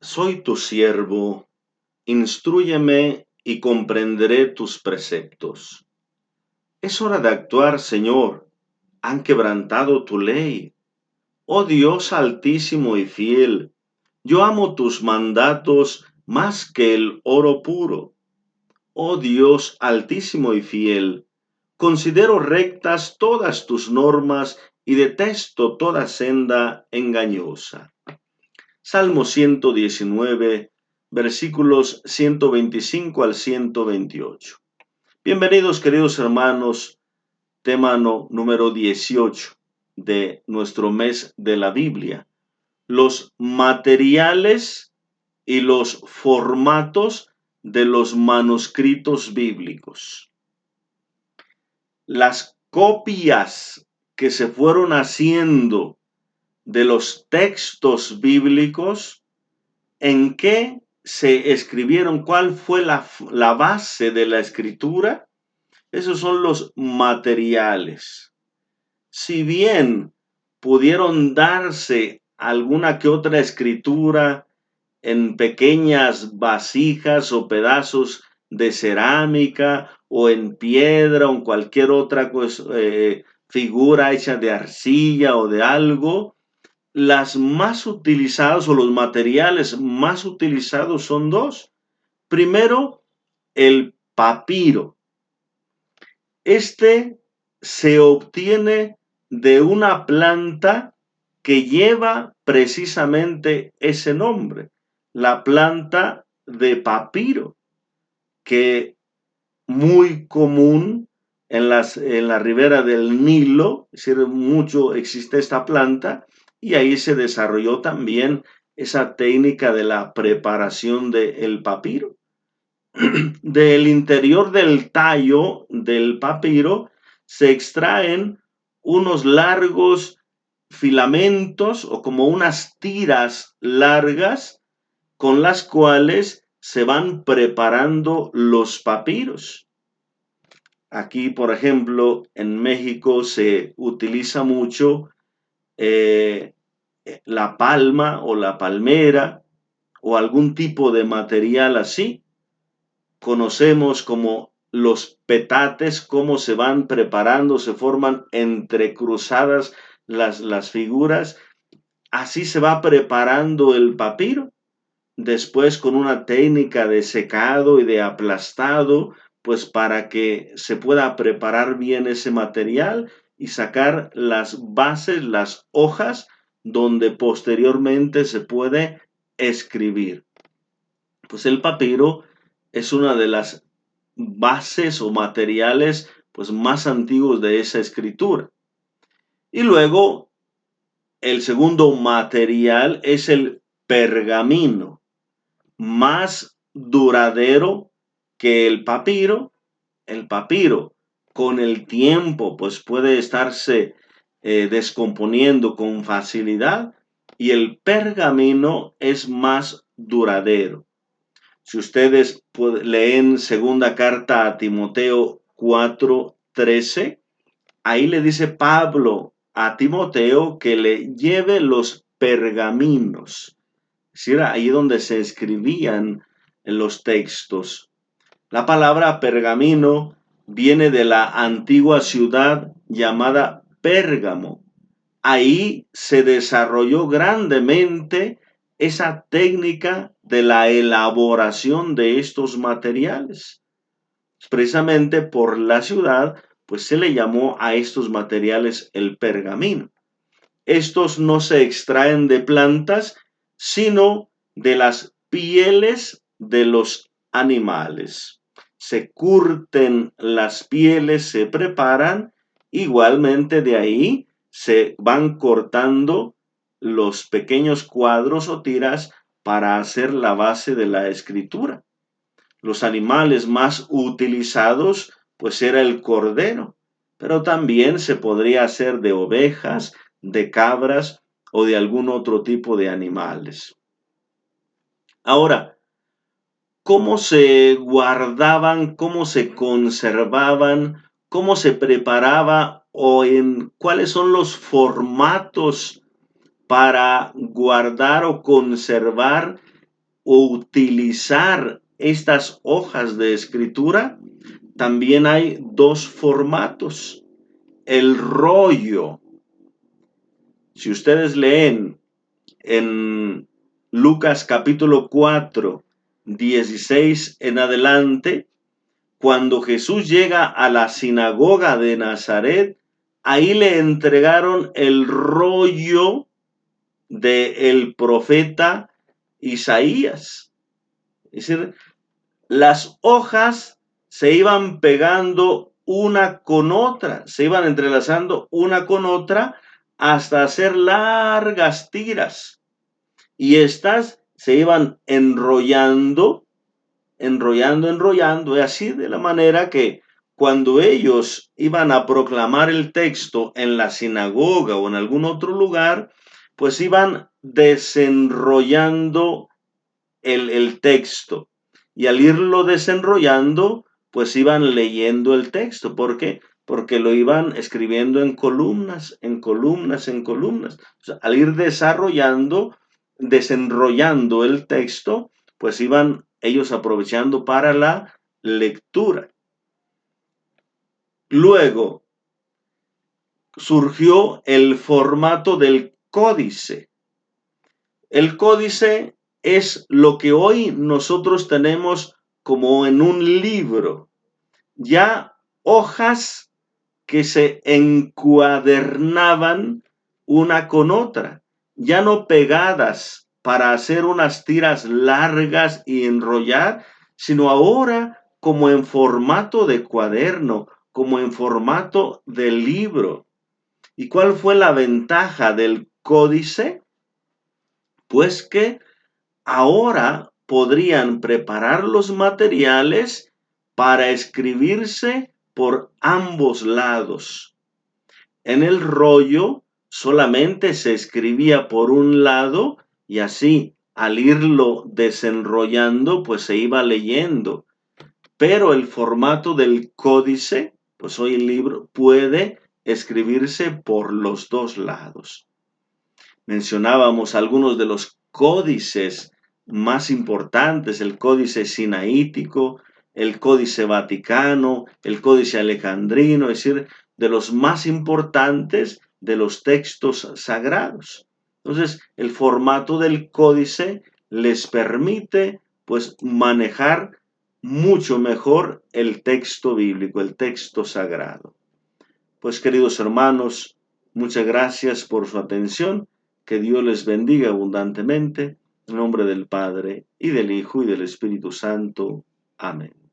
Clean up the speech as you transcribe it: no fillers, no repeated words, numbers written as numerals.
Soy tu siervo, instrúyeme y comprenderé tus preceptos. Es hora de actuar, Señor. Han quebrantado tu ley. Oh Dios altísimo y fiel, yo amo tus mandatos más que el oro puro. Oh Dios altísimo y fiel, considero rectas todas tus normas y detesto toda senda engañosa. Salmo 119, versículos 125 al 128. Bienvenidos, queridos hermanos, tema número 18 de nuestro mes de la Biblia. Los materiales y los formatos de los manuscritos bíblicos. Las copias que se fueron haciendo de los textos bíblicos, ¿en qué se escribieron? ¿Cuál fue la base de la escritura? Esos son los materiales. Si bien pudieron darse alguna que otra escritura en pequeñas vasijas o pedazos de cerámica o en piedra o en cualquier otra figura hecha de arcilla o de algo, las más utilizadas o los materiales más utilizados son dos. Primero, el papiro. Este se obtiene de una planta que lleva precisamente ese nombre, la planta de papiro, que muy común en la ribera del Nilo, es decir, mucho existe esta planta, y ahí se desarrolló también esa técnica de la preparación del papiro. Del interior del tallo del papiro se extraen unos largos filamentos o como unas tiras largas con las cuales se van preparando los papiros. Aquí, por ejemplo, en México se utiliza mucho eh, la palma o la palmera o algún tipo de material así. Conocemos como los petates, cómo se van preparando, se forman entrecruzadas las figuras. Así se va preparando el papiro. Después con una técnica de secado y de aplastado, pues para que se pueda preparar bien ese material y sacar las bases, las hojas, donde posteriormente se puede escribir. Pues el papiro es una de las bases o materiales pues más antiguos de esa escritura. Y luego el segundo material es el pergamino, más duradero que el papiro. El papiro con el tiempo pues puede estarse descomponiendo con facilidad y el pergamino es más duradero. Si ustedes leen segunda carta a Timoteo 4:13, ahí le dice Pablo a Timoteo que le lleve los pergaminos. Si era ahí donde se escribían los textos. La palabra pergamino viene de la antigua ciudad llamada Pérgamo. Ahí se desarrolló grandemente esa técnica de la elaboración de estos materiales. Precisamente por la ciudad, pues se le llamó a estos materiales el pergamino. Estos no se extraen de plantas, sino de las pieles de los animales. Se curten las pieles, se preparan, igualmente de ahí se van cortando los pequeños cuadros o tiras para hacer la base de la escritura. Los animales más utilizados pues era el cordero, pero también se podría hacer de ovejas, de cabras o de algún otro tipo de animales. Ahora, ¿cómo se guardaban, cómo se conservaban, cómo se preparaba o en cuáles son los formatos para guardar o conservar o utilizar estas hojas de escritura, también hay dos formatos. El rollo. Si ustedes leen en Lucas capítulo 4, 16 en adelante, cuando Jesús llega a la sinagoga de Nazaret, ahí le entregaron el rollo del profeta Isaías. Es decir, las hojas se iban pegando una con otra, se iban entrelazando una con otra hasta hacer largas tiras. Y estas se iban enrollando, y así de la manera que cuando ellos iban a proclamar el texto en la sinagoga o en algún otro lugar, pues iban desenrollando el texto. Y al irlo desenrollando, pues iban leyendo el texto. ¿Por qué? Porque lo iban escribiendo en columnas, en columnas, en columnas. O sea, al ir desenrollando el texto, pues iban ellos aprovechando para la lectura. Luego surgió el formato del códice. El códice es lo que hoy nosotros tenemos como en un libro, ya hojas que se encuadernaban una con otra, ya no pegadas para hacer unas tiras largas y enrollar, sino ahora como en formato de cuaderno, como en formato de libro. ¿Y cuál fue la ventaja del códice? Pues que ahora podrían preparar los materiales para escribirse por ambos lados. En el rollo solamente se escribía por un lado y así al irlo desenrollando pues se iba leyendo. Pero el formato del códice, pues hoy el libro puede escribirse por los dos lados. Mencionábamos algunos de los códices más importantes, el códice sinaítico, el códice vaticano, el códice alejandrino, es decir, de los más importantes de los textos sagrados. Entonces, el formato del códice les permite, pues, manejar mucho mejor el texto bíblico, el texto sagrado. Pues, queridos hermanos, muchas gracias por su atención. Que Dios les bendiga abundantemente. En nombre del Padre, y del Hijo, y del Espíritu Santo. Amén.